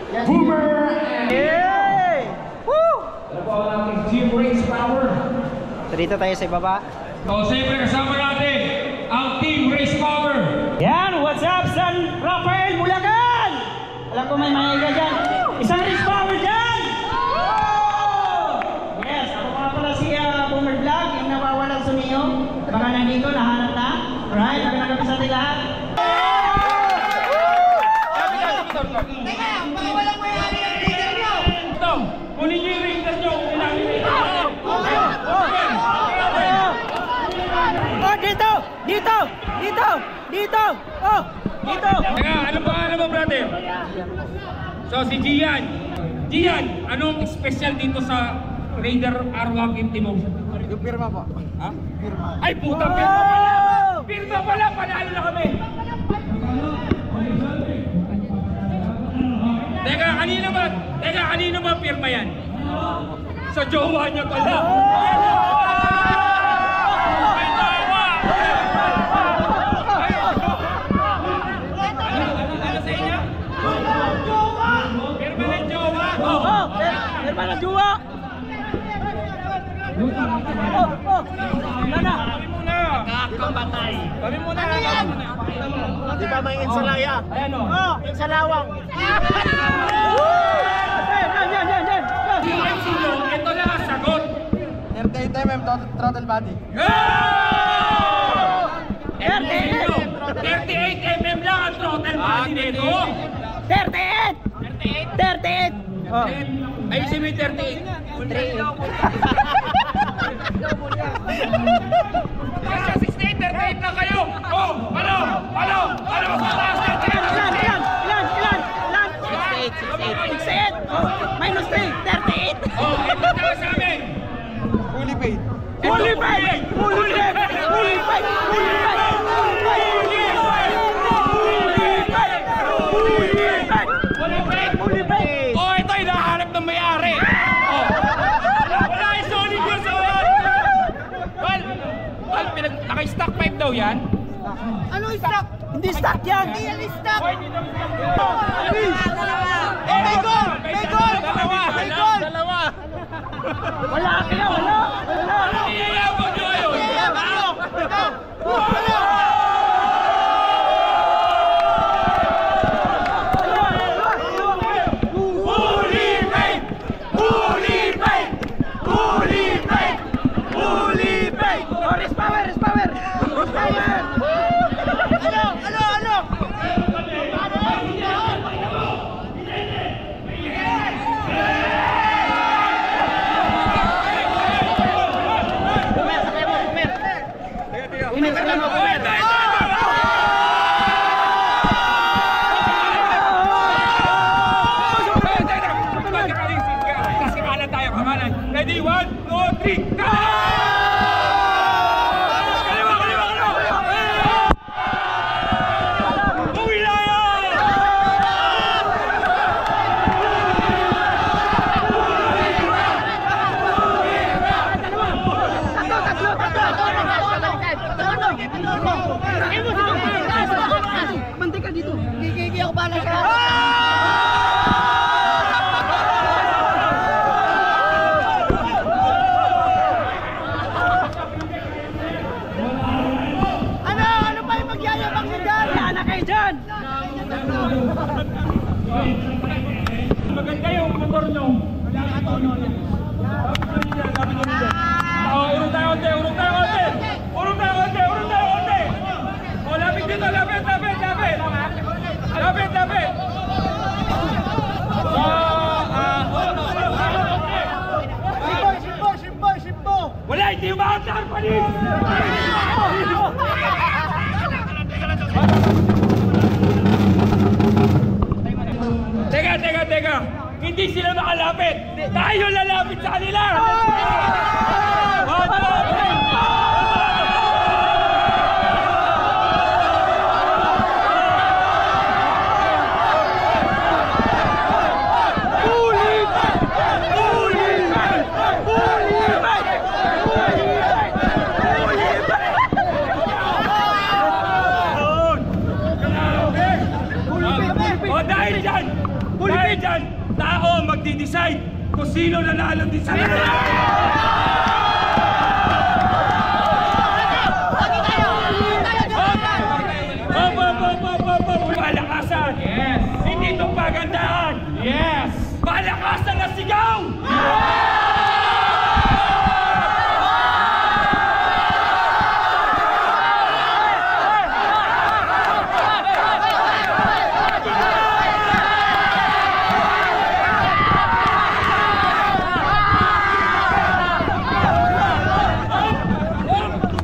Boomer! Yay! Woo! Ano po ang ating Team Race Power? So dito tayo sa ibaba. So siyempre kasama natin ang Team Race Power. Yan! What's up, San Rafael, Bulacan? Alam ko may mga dyan. Isang race power dyan! Yes, ako nga pala si Boomer Vlog, yung nawawalang suniyo. Baka nandito, nahanap na. Alright, magandang gabi sa ating lahat. Teka, baka walang mayari ang leader nyo! Ito, kunin nyo yung racer nyo. Oh, dito! Dito! Dito! Dito! Oh! Dito! Teka, ano pa alam mo, brother? So, si Gian. Gian, anong special dito sa Raider R150 mo? Yung pirma po. Ha? Pirma. Ay, puta, pirma pala! Pirma pala! Panalo na kami! Teka, kanino ba pirma yan? Sa jowa niya pala! May jowa! Ano sa inyo? Pirma ng jowa! Oh! Pirma ng jowa! Oh! Nana! Kami muna! Kakabatay! Kami muna! Ano yan? Di ba may insalaya? Ayan o! Oh, insalawang. Yan! Ito lang ang sagot! 38mm throttle body. 38mm lang ang throttle body nito! 38! 38! Oh! Ayusin mo yung 38. Kasi 68, 38 lang kayo! Oh! Ano? Sa taas na Ilan? 68! Oh! Minus 3! 38! Oh! Ito na sa amin! Fully paid. Fully paid! Oh! Ito yung nakahanap ng may-ari! Oh! Wala yung Sonic yun sa Wal! Naka-stock pipe daw yan? Ano yung stock? Hindi stock yan! Hindi yan yung stock! Oh, hindi daw stock. May goal! Dalawa! Wala kaya! Wala! Iyayabang nyo yun! Ready, 1, 2, 3, go! Uwi na yan! Bantay ka dito! Gigi ako ba na siya? Ano pa yung magyayabang nyo dyan? Yan na kayo dyan! Maganda yung motor nyo. Urong tayo konti! O, lapit dito, lapit! Shimbo! Wala, hindi umaantar pa rin! Teka! Hindi sila makalapit! Tayo lalapit sa kanila! Dahil dyan! yan, tao magdi-decide kung sino nanalo din sa Palakasan! Yes! Hindi ito pagandaan! Yes! Palakasan na sigaw!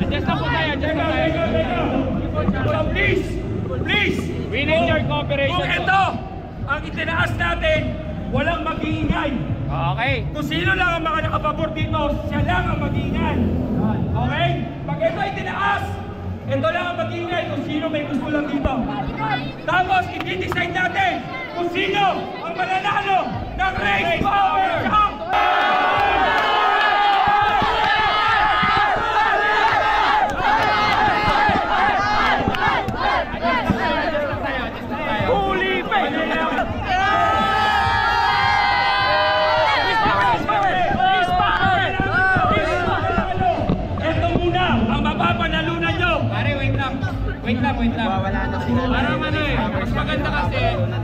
Adjust na po tayo, adjust na tayo. So please! We need your cooperation. Kung ito ang itinaas natin, walang mag-iingay. Okay. Kung sino lang ang mga nakapabor dito, siya lang ang mag-iingay. Okay? Pag ito ay tinaas, ito lang ang mag-iingay kung sino may gusto lang dito. Tapos, i-decide natin kung sino ang mananalo ng Race Power Cup! Wait lang. Parang ano eh, mas maganda kasi,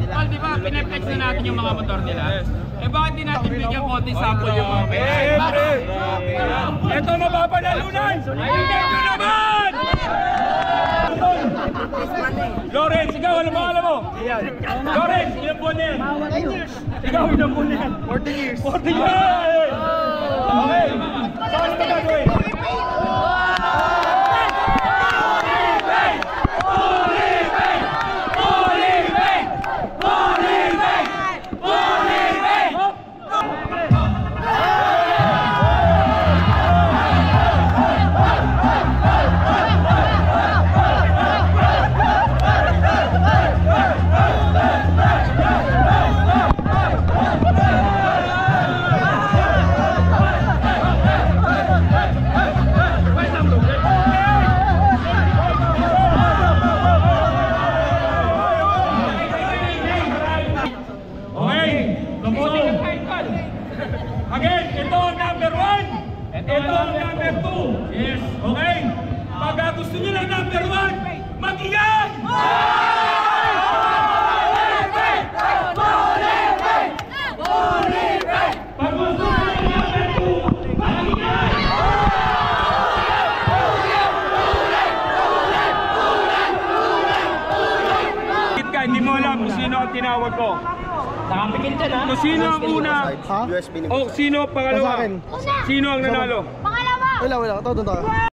well, di ba, pineflex na natin yung mga motor nila. Eh bakit di natin bigyan konti sample yung mga pera? Ito mapapanalunan! Ayun nyo naman! Lawrence, ikaw, ano pangalan mo? Lawrence, ilang buwan na yan? 9 years. Ikaw, ilang buwan na yan? 40 years. 40 years! Okay, so ano ba gagawin? Again, ito ang number 1. Ito ang number 2. Yes. Okay? Pag gusto nyo ng number 1, mag-ingay! Pag gusto nyo ng number 2, mag-ingay! Hindi mo alam kung sino ang tinawag ko. Nakapikit dyan ha? Kung sino ang una, USB ni o sino ang pangalawa, Sa akin. sino ang nanalo? Pangalawa! Wala. Ito.